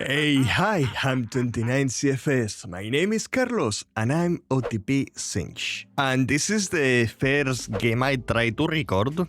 Hey, hi, I'm 29CFS. My name is Carlos and I'm OTP Singed. And this is the first game I try to record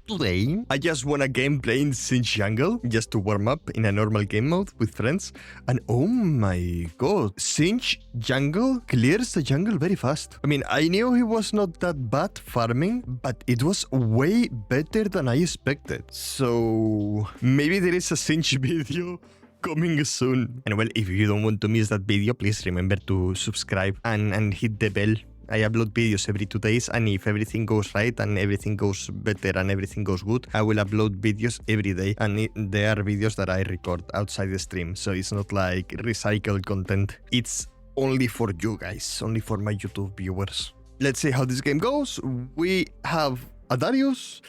today. I just won a game playing Singed Jungle just to warm up in a normal game mode with friends. And oh my god, Singed Jungle clears the jungle very fast. I mean, I knew he was not that bad farming, but it was way better than I expected. So maybe there is a Singed video coming soon. And well, if you don't want to miss that video, please remember to subscribe and hit the bell. I upload videos every 2 days, and if everything goes right and everything goes better and everything goes good, I will upload videos every day. And they are videos that I record outside the stream, so it's not like recycled content. It's only for you guys, only for my YouTube viewers. Let's see how this game goes. We have a Darius.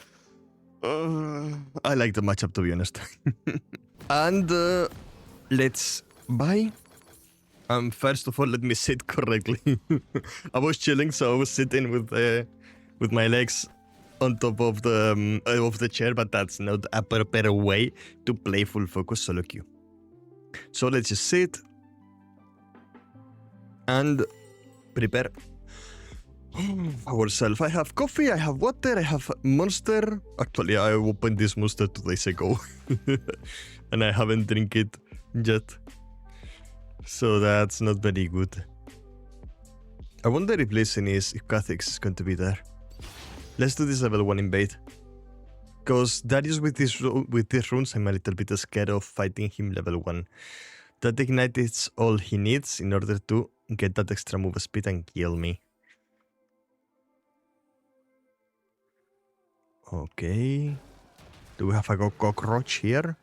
I like the matchup, to be honest. And let's buy. First of all, let me sit correctly. I was chilling, so I was sitting with my legs on top of the chair, but that's not a proper way to play full focus solo queue. So let's just sit and prepare ourselves. I have coffee, I have water, I have Monster. Actually, I opened this Monster 2 days ago, and I haven't drink it yet. So that's not very good. I wonder if Kha'Zix is going to be there. Let's do this level 1 invade. Because Darius with these runes, I'm a little bit scared of fighting him level 1. That ignite is all he needs in order to get that extra move speed and kill me. Okay. Do we have a cockroach here?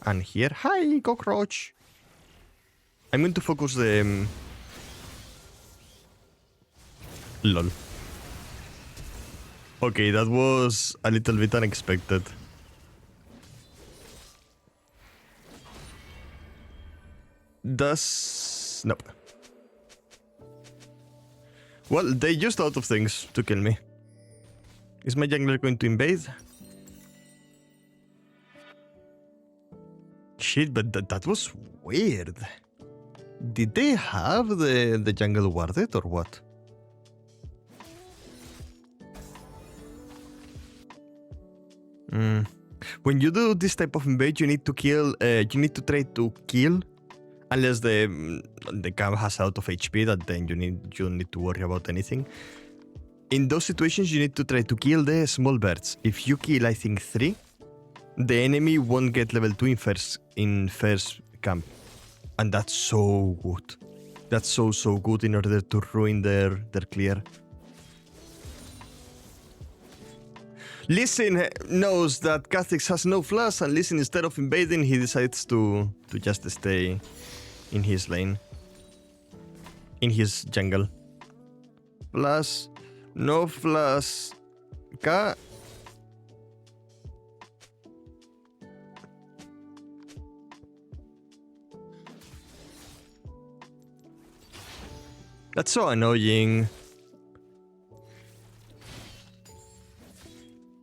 And here? Hi, cockroach! I'm going to focus the... lol. Okay, that was a little bit unexpected. Nope. Well, they just out of things to kill me. Is my jungler going to invade? Shit, but that was weird. Did they have the jungle warded or what? When you do this type of invade, you need to kill. You need to try to kill, unless the camp has out of HP. That then you don't need to worry about anything. In those situations, you need to try to kill the small birds. If you kill, I think 3, the enemy won't get level 2 in first camp. And that's so good. That's so good in order to ruin their clear. Listen knows that Kha'Zix has no flash, and Listen, instead of invading, he decides to just stay in his lane. In his jungle. Flash. No flash. That's so annoying.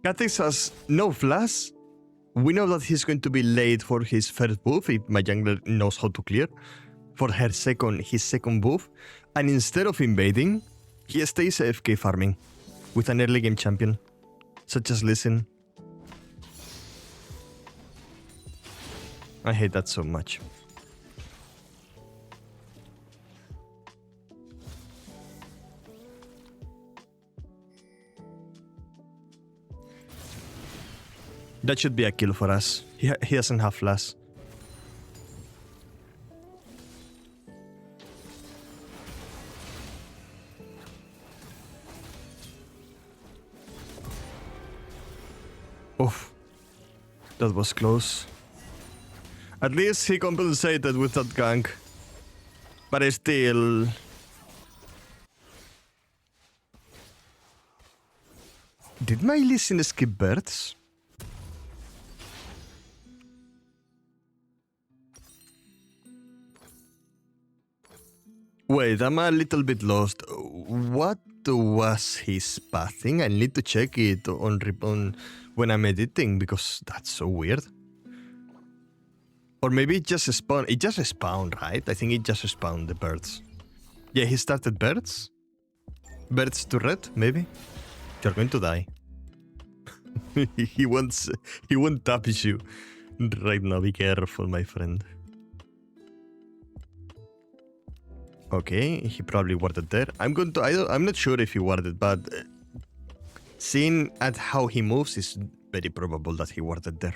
Kha'Zix has no flash. We know that he's going to be late for his first buff if my jungler knows how to clear. For his second buff. And instead of invading, he stays AFK farming with an early game champion, such as Listen. I hate that so much. That should be a kill for us. He doesn't have flash. Oof. That was close. At least he compensated with that gank. But still... Did my Listen skip birds? Wait, I'm a little bit lost. What was his pathing? I need to check it on when I'm editing, because that's so weird. Or maybe it just spawned. It just spawned, right? I think it just spawned the birds. Yeah, he started birds. Birds to red, maybe. You're going to die. he won't tap you right now. Be careful, my friend. Okay, he probably warded there. I'm not sure if he warded, but seeing at how he moves, it's very probable that he warded there.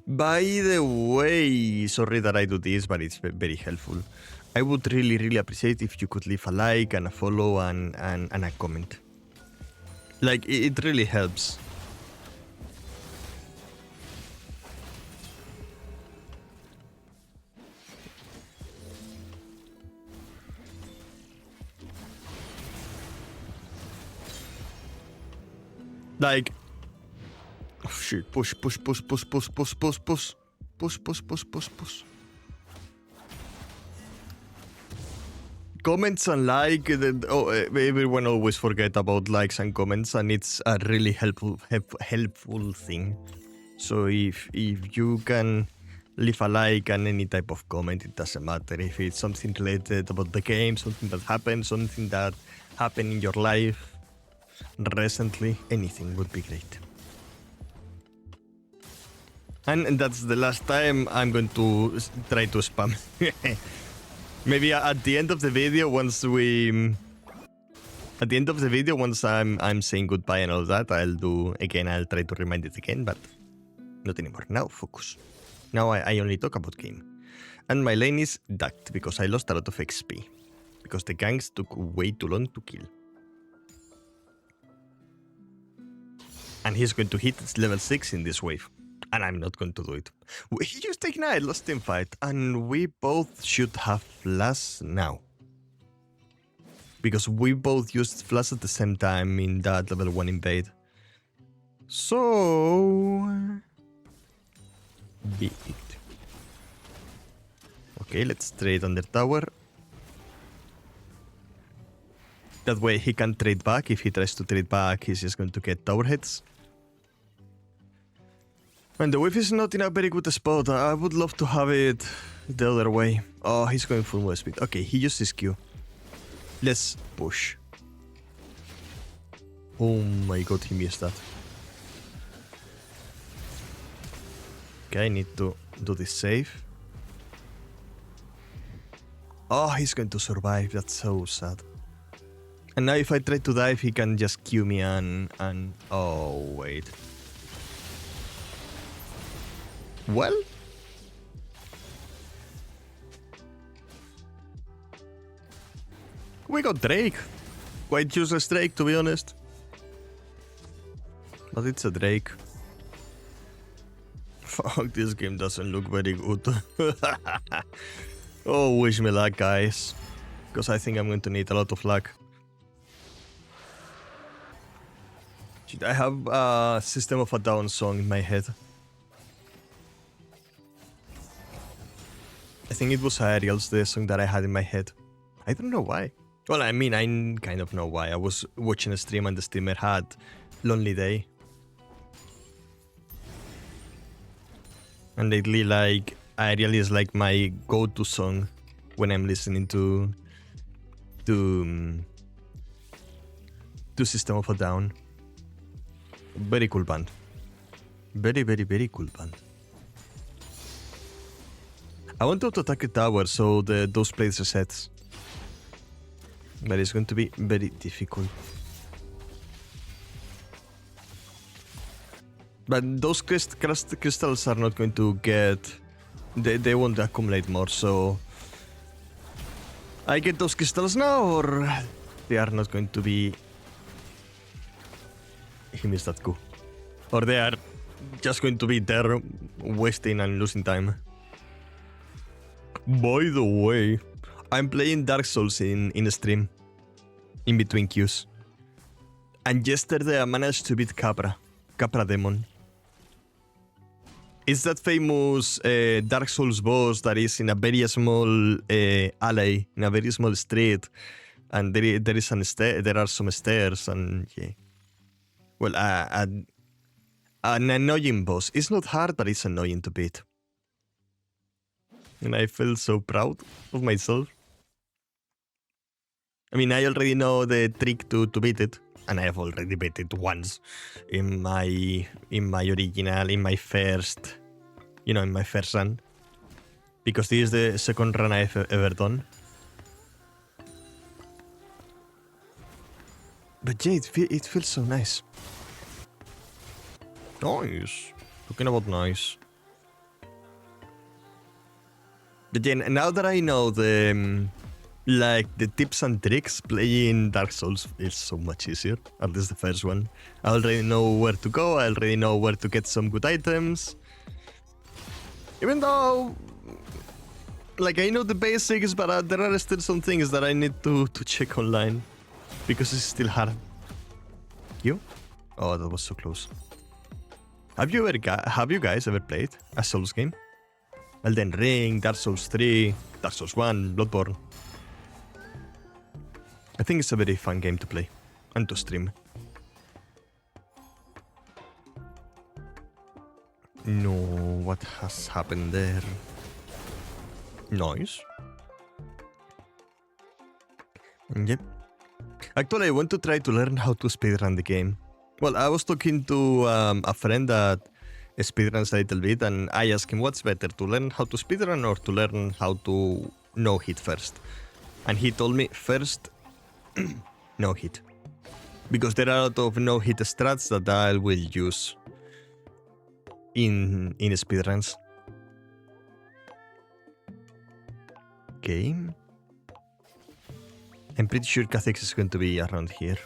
By the way, sorry that I do this, but it's very helpful. I would really appreciate if you could leave a like and a follow and a comment. Like, it really helps. Like, oh shit, push. Comments and like, everyone always forget about likes and comments, and it's a really helpful thing. So if you can leave a like and any type of comment, it doesn't matter if it's something related about the game, something that happened, something that happened in your life recently, anything would be great. And that's the last time I'm going to try to spam. Maybe at the end of the video, once I'm saying goodbye and all that, I'll try to remind it again, but not anymore. Now focus. Now I only talk about game. And my lane is ducked because I lost a lot of XP. Because the ganks took way too long to kill. And he's going to hit level 6 in this wave. And I'm not going to do it. He used Ignite, lost team fight, and we both should have flash now. Because we both used flash at the same time in that level 1 invade. So... be it. Okay, let's trade under tower. That way he can trade back. If he tries to trade back, he's just going to get tower hits. And the wave is not in a very good spot. I would love to have it the other way. Oh, he's going full move speed. Okay, he used his Q. Let's push. Oh my god, he missed that. Okay, I need to do this safe. Oh, he's going to survive. That's so sad. And now if I try to dive, he can just Q me and... Oh, wait. Well? We got Drake. Quite useless Drake, to be honest. But it's a Drake. Fuck, this game doesn't look very good. Oh, wish me luck, guys. Because I think I'm going to need a lot of luck. I have a System of a Down song in my head. I think it was Ariel's, the song that I had in my head. I don't know why. Well, I mean, I kind of know why. I was watching a stream and the streamer had Lonely Day. And lately, like, Ariel is like my go-to song when I'm listening to System of a Down. Very cool band. Very cool band. I want to attack a tower so those plays resets. But it's going to be very difficult. But those crystals are not going to get... They won't accumulate more, so... I get those crystals now, or... They are not going to be... He missed that Q. Or they are just going to be there, wasting and losing time. By the way, I'm playing Dark Souls in stream. In between queues. And yesterday I managed to beat Capra Demon. It's that famous Dark Souls boss that is in a very small alley, in a very small street, and there are some stairs, and yeah. Well, an annoying boss. It's not hard, but it's annoying to beat. And I feel so proud of myself. I mean, I already know the trick to beat it. And I have already beat it once in my original, in my first, in my first run. Because this is the second run I've ever done. But yeah, it feels so nice. Nice. Talking about nice. But then, now that I know the tips and tricks, playing Dark Souls is so much easier. At least the first one. I already know where to go. I already know where to get some good items. Even though, like, I know the basics, but there are still some things that I need to check online. Because it's still hard. You? Oh, that was so close. Have you guys ever played a Souls game? Elden Ring, Dark Souls 3, Dark Souls 1, Bloodborne. I think it's a very fun game to play and to stream. No, what has happened there? Nice. Yep. Actually, I want to try to learn how to speedrun the game. Well, I was talking to a friend that speedruns a little bit, and I asked him what's better, to learn how to speedrun or to learn how to no-hit first. And he told me first, no-hit. Because there are a lot of no-hit strats that I will use in speedruns. Okay. I'm pretty sure Kha'Zix is going to be around here.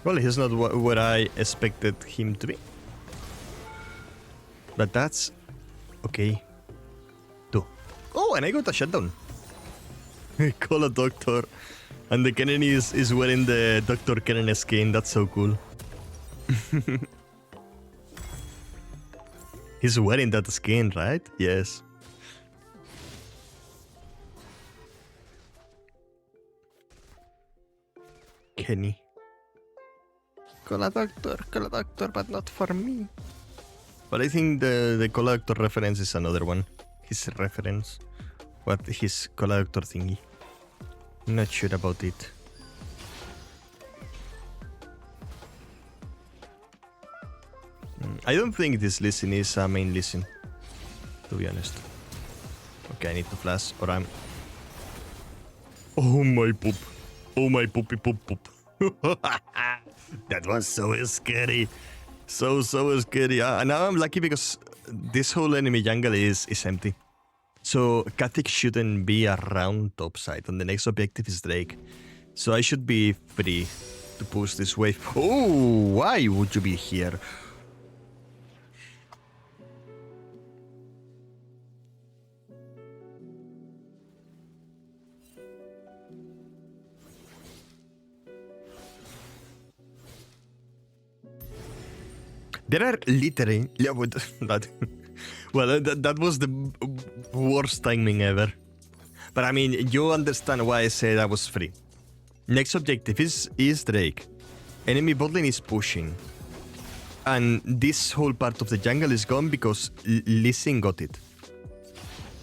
Well, he's not what I expected him to be. But that's okay. Too. Oh, and I got a shutdown. Call a doctor. And the Kennedy is wearing the Dr. Kennedy skin. That's so cool. He's wearing that skin, right? Yes. Kenny. Call a doctor, but not for me. But I think the Call a Doctor reference is another one. His reference. What his Call a Doctor thingy. Not sure about it. I don't think this listen is a main listen, to be honest. Okay, I need to flash, or I'm... Oh my poop. Oh my poopy poop poop. That was so scary. So scary. Now I'm lucky because this whole enemy jungle is empty. So Kha'Zix shouldn't be around topside, and the next objective is Drake. So I should be free to push this wave. Oh, why would you be here? There are literally... Yeah, that was the worst timing ever. But I mean, you understand why I said I was free. Next objective is Drake. Enemy botlane is pushing. And this whole part of the jungle is gone because Lee Sin got it.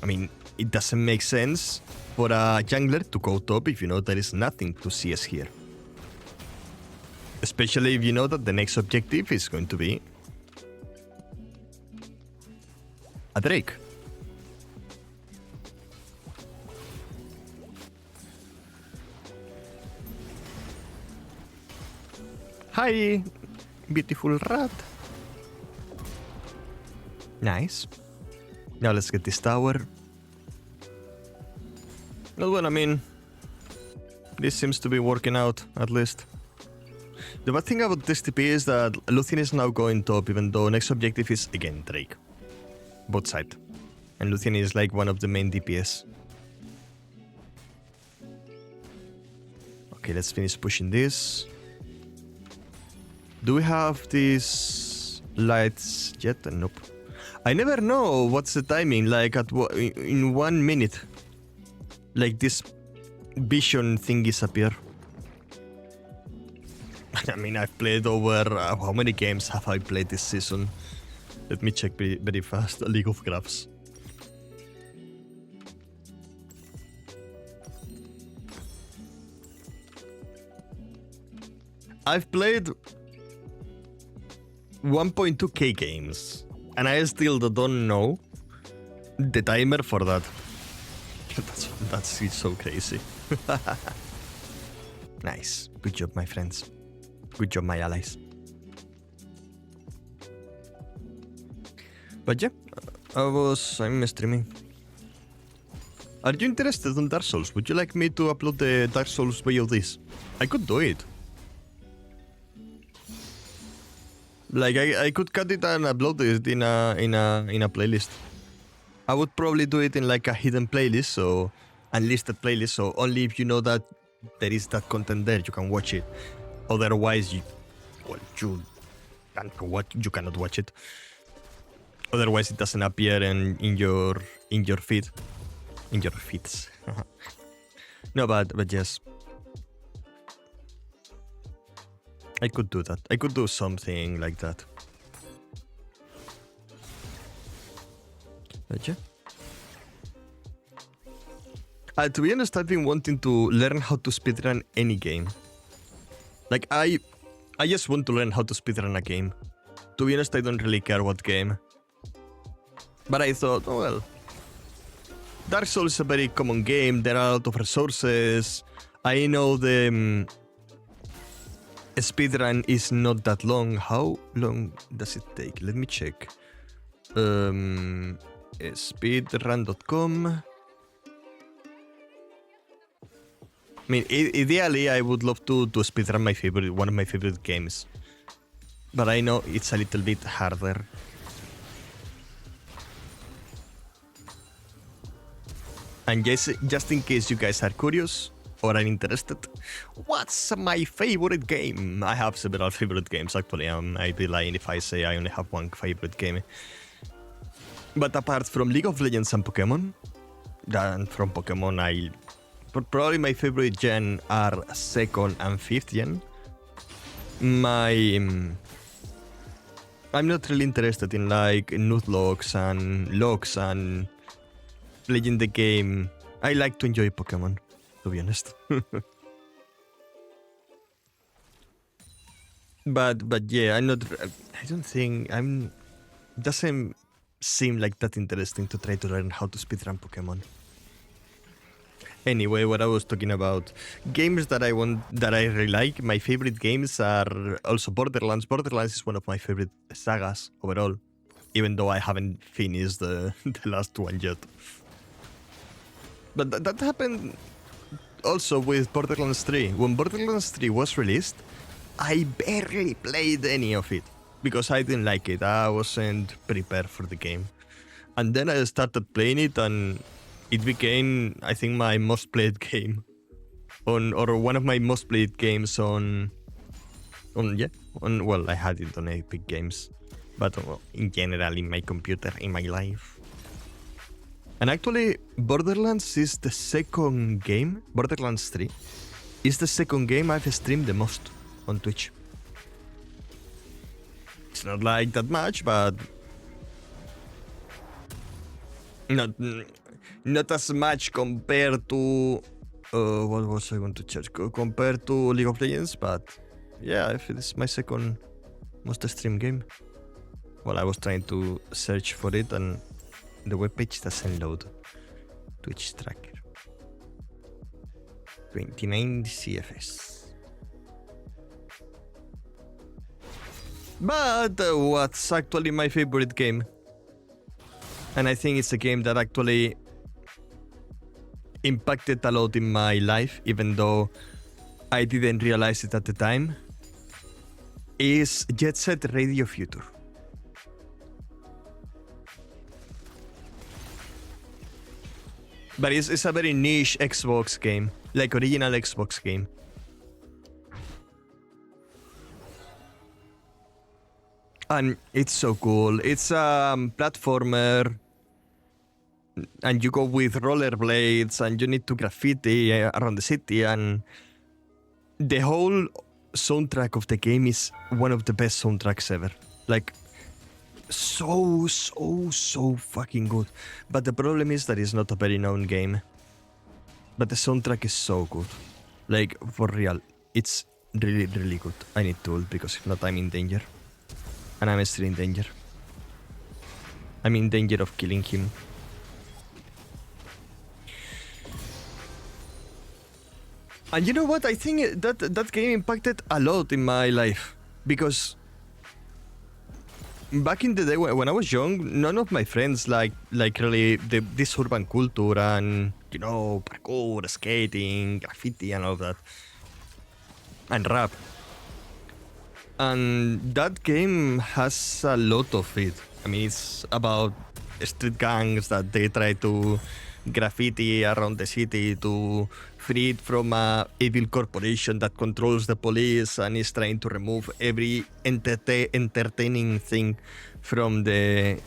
I mean, it doesn't make sense for a jungler to go top if you know there is nothing to CS here. Especially if you know that the next objective is going to be a Drake. Hi, beautiful rat. Nice. Now let's get this tower. Well, well, I mean, this seems to be working out, at least. The bad thing about this TP is that Luthien is now going top, even though next objective is, again, Drake. Both side. And Luthien is like one of the main DPS. Okay, let's finish pushing this. Do we have these lights yet? Nope. I never know what's the timing, like in 1 minute. Like this vision thingies appear. I mean, I've played over... how many games have I played this season? Let me check very fast. League of Graphs. I've played 1.2k games, and I still don't know the timer for that. That's so crazy. Nice. Good job, my friends. Good job, my allies. But yeah, I'm streaming. Are you interested in Dark Souls? Would you like me to upload the Dark Souls VODs? I could do it. Like I could cut it and upload it in a playlist. I would probably do it in like a hidden playlist, so unlisted playlist, so only if you know that there is that content there, you can watch it. Otherwise, you cannot watch it. Otherwise, it doesn't appear in your feed, in your feeds. No, but yes, I could do that. I could do something like that. But yeah. To be honest, I've been wanting to learn how to speedrun any game. Like, I just want to learn how to speedrun a game. To be honest, I don't really care what game. But I thought, oh well, Dark Souls is a very common game, there are a lot of resources. I know the speedrun is not that long. How long does it take? Let me check. Speedrun.com. I mean, ideally, I would love to speedrun one of my favorite games. But I know it's a little bit harder. And just in case you guys are curious or are interested, what's my favorite game? I have several favorite games, actually. I'd be lying if I say I only have one favorite game. But apart from League of Legends and Pokemon, from Pokemon, probably my favorite gen are 2nd and 5th gen. I'm not really interested in like Nuzlocke and logs and playing the game. I like to enjoy Pokemon, to be honest. but yeah, I don't think doesn't seem like that interesting to try to learn how to speedrun Pokemon. Anyway, what I was talking about, games that I really like. My favorite games are also Borderlands. Borderlands is one of my favorite sagas overall, even though I haven't finished the last one yet. But that happened also with Borderlands 3. When Borderlands 3 was released, I barely played any of it because I didn't like it. I wasn't prepared for the game. And then I started playing it and it became, I think, my most played game or one of my most played games well, I had it on Epic Games, but in general in my computer, in my life. And actually, Borderlands is the second game, Borderlands 3, is the second game I've streamed the most on Twitch. It's not like that much, but not as much compared to what was I going to check? Compared to League of Legends, but yeah, if it's my second most streamed game. Well, I was trying to search for it and the webpage doesn't load. Twitch tracker. 29 CFS. But what's actually my favorite game? And I think it's a game that actually impacted a lot in my life, even though I didn't realize it at the time, is Jet Set Radio Future. But it's a very niche Xbox game, like original Xbox game. And it's so cool. It's a platformer, and you go with rollerblades, and you need to graffiti around the city, and the whole soundtrack of the game is one of the best soundtracks ever. Like, so fucking good. But the problem is that it's not a very known game. But the soundtrack is so good. Like, for real. It's really good. I need to ult because if not I'm in danger. And I'm still in danger. I'm in danger of killing him. And you know what? I think that game impacted a lot in my life. Because back in the day when I was young, none of my friends like really this urban culture and, you know, parkour, skating, graffiti and all of that. And rap. And that game has a lot of it. I mean, it's about street gangs that they try to graffiti around the city to free it from a evil corporation that controls the police and is trying to remove every entertaining thing from the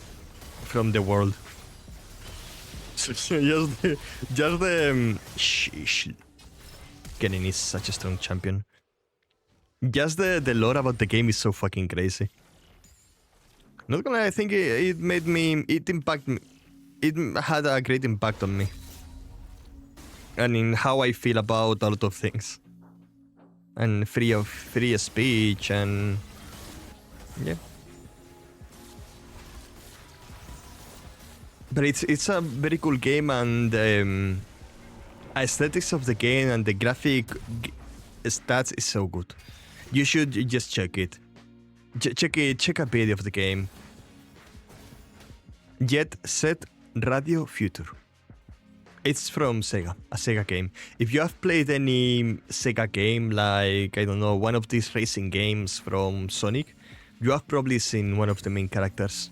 world. So just the sheesh. Kennen is such a strong champion. Just the lore about the game is so fucking crazy. Not gonna lie, I think it had a great impact on me. And in how I feel about a lot of things. And free speech and yeah. But it's a very cool game, and aesthetics of the game and the graphic stats is so good. You should just check it. Check a video of the game. Jet Set Radio Future. It's from Sega, a Sega game. If you have played any Sega game, like, I don't know, one of these racing games from Sonic, you have probably seen one of the main characters.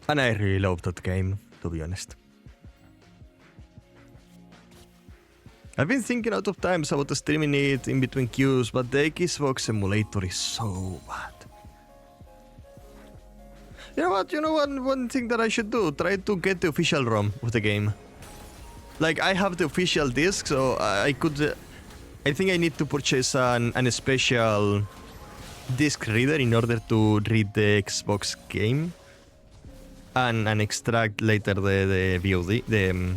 And I really love that game, to be honest. I've been thinking out of times about streaming it in between queues, but the Xbox emulator is so bad. You know what? One thing that I should do, try to get the official ROM of the game. Like, I have the official disc, so I could... I think I need to purchase an special disc reader in order to read the Xbox game. And extract later the VOD, the...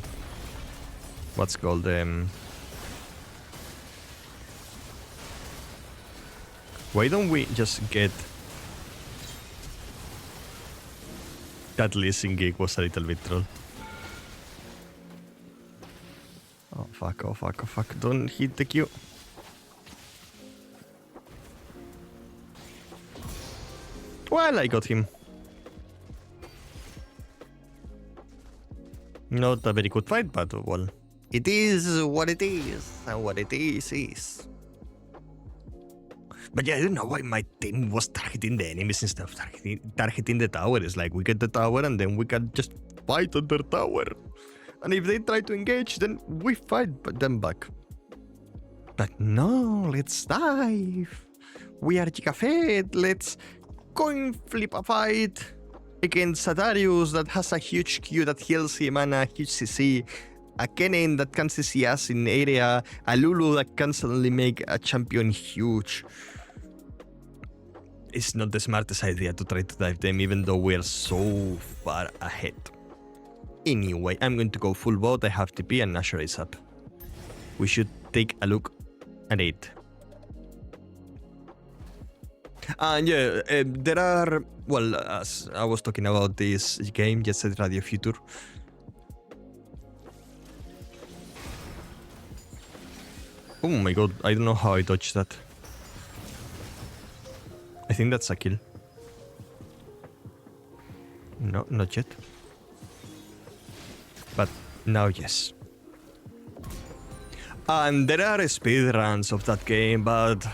what's called, why don't we just get... That leasing gig was a little bit troll. Oh fuck. Don't hit the queue. Well, I got him. Not a very good fight, but well, it is what it is, and what it is. But yeah, I don't know why my team was targeting the enemies instead of targeting the tower. It's like, we get the tower and then we can just fight on their tower. And if they try to engage, then we fight them back. But no, let's dive. We are Gigafed, let's coin flip a fight against a Darius that has a huge Q that heals him and a huge CC. A Kennen that can CC us in area. A Lulu that can suddenly make a champion huge. It's not the smartest idea to try to dive them, even though we're so far ahead. Anyway, I'm going to go full bot. I have TP and Nashor is up. We should take a look at it. And yeah, there are... Well, as I was talking about this game, Jet Set Radio Future. Oh my god, I don't know how I dodged that. I think that's a kill. No, not yet. But now yes. And there are speedruns of that game, but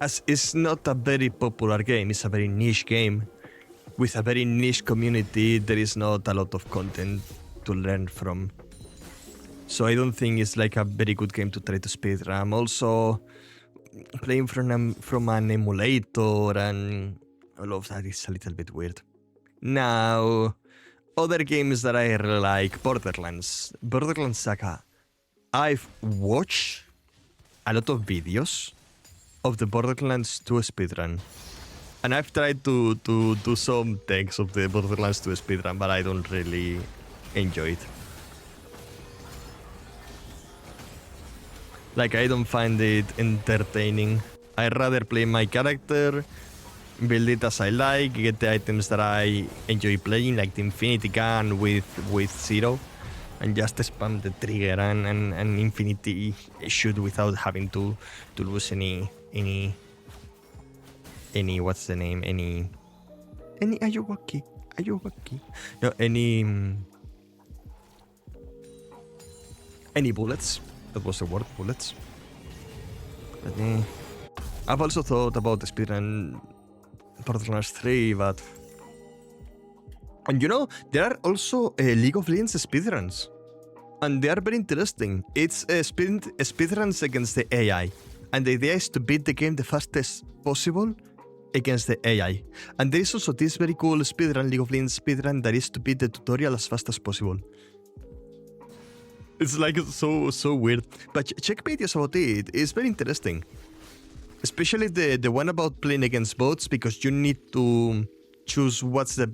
as it's not a very popular game, it's a very niche game. With a very niche community, there is not a lot of content to learn from. So I don't think it's like a very good game to try to speedrun. Also, playing from an emulator and all of that is a little bit weird. Now, Other games that I really like, Borderlands Saga. I've watched a lot of videos of the Borderlands 2 speedrun. And I've tried to do some takes of the Borderlands 2 speedrun, but I don't really enjoy it. Like, I don't find it entertaining. I'd rather play my character, build it as I like, get the items that I enjoy playing, like the Infinity Gun with Zero, and just spam the trigger and infinity shoot without having to lose any what's the name, any Ayuwaki. No, any bullets. That was the word, bullets. I've also thought about the speedrun Borderlands 3, but... And you know, there are also League of Legends speedruns. And they are very interesting. It's speedruns against the AI. And the idea is to beat the game the fastest possible against the AI. And there is also this very cool speedrun, League of Legends speedrun, that is to beat the tutorial as fast as possible. It's like so weird. But check videos about it. It's very interesting. Especially the one about playing against bots, because you need to choose what's the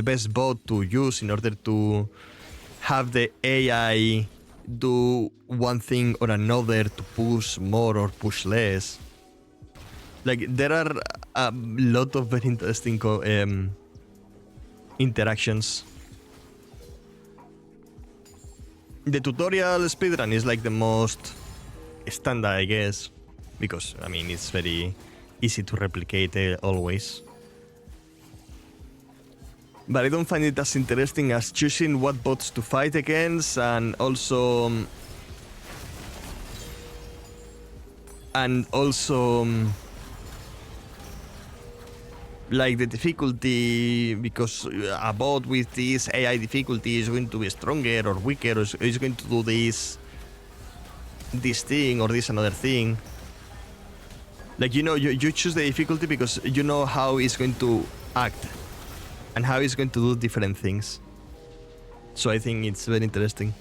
best bot to use in order to have the AI do one thing or another to push more or push less. Like, there are a lot of very interesting interactions. The tutorial speedrun is like the most standard, I guess, because, I mean, it's very easy to replicate always. But I don't find it as interesting as choosing what bots to fight against, and also like the difficulty, because a bot with this AI difficulty is going to be stronger or weaker, or is going to do this thing or this another thing. Like, you know, you choose the difficulty because you know how it's going to act and how it's going to do different things. So I think it's very interesting.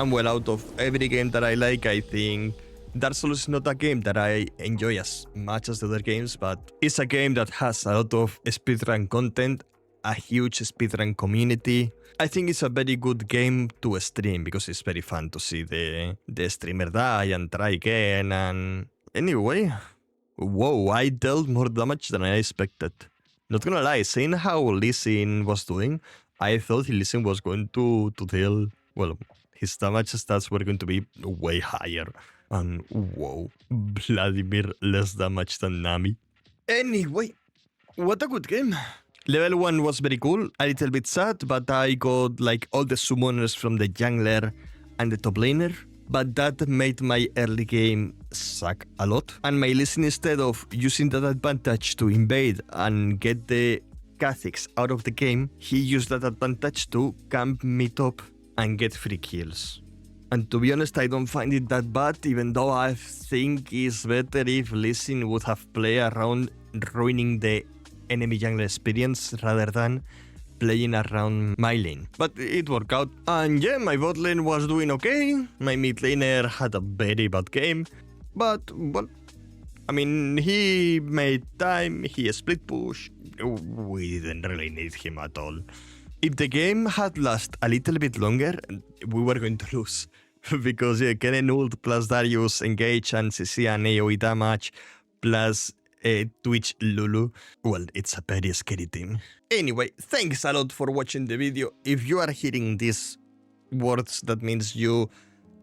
And well, out of every game that I like, I think Dark Souls is not a game that I enjoy as much as the other games, but it's a game that has a lot of speedrun content, a huge speedrun community. I think it's a very good game to stream because it's very fun to see the streamer die and try again. And anyway, whoa, I dealt more damage than I expected. Not gonna lie, seeing how Lee Sin was doing, I thought Lee Sin was going to deal, well, his damage stats were going to be way higher. And whoa, Vladimir less damage than Nami. Anyway, what a good game. Level 1 was very cool, a little bit sad, but I got like all the summoners from the jungler and the top laner. But that made my early game suck a lot. And my Lee Sin, instead of using that advantage to invade and get the Kha'Zix out of the game, he used that advantage to camp me top and get free kills. And to be honest, I don't find it that bad, even though I think it's better if Lee Sin would have played around ruining the enemy jungler experience rather than playing around my lane. But it worked out. And yeah, my bot lane was doing okay. My mid laner had a very bad game. But, well, I mean, he made time, he split push. We didn't really need him at all. If the game had lasted a little bit longer, we were going to lose. Because yeah, Kenen ult plus Darius engage and CC and AoE damage plus Twitch Lulu. Well, it's a very scary team. Anyway, thanks a lot for watching the video. If you are hearing these words, that means you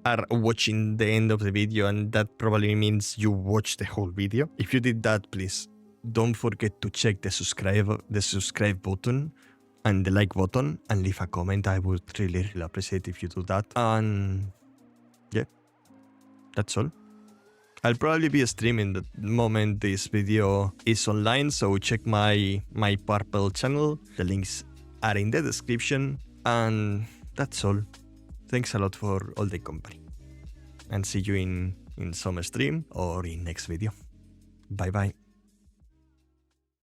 are watching the end of the video, and that probably means you watched the whole video. If you did that, please don't forget to check the subscribe button and the like button and leave a comment. I would really appreciate if you do that. And yeah, that's all. I'll probably be streaming the moment this video is online, so check my purple channel. The links are in the description. And that's all. Thanks a lot for all the company. And see you in some stream or in next video. Bye bye.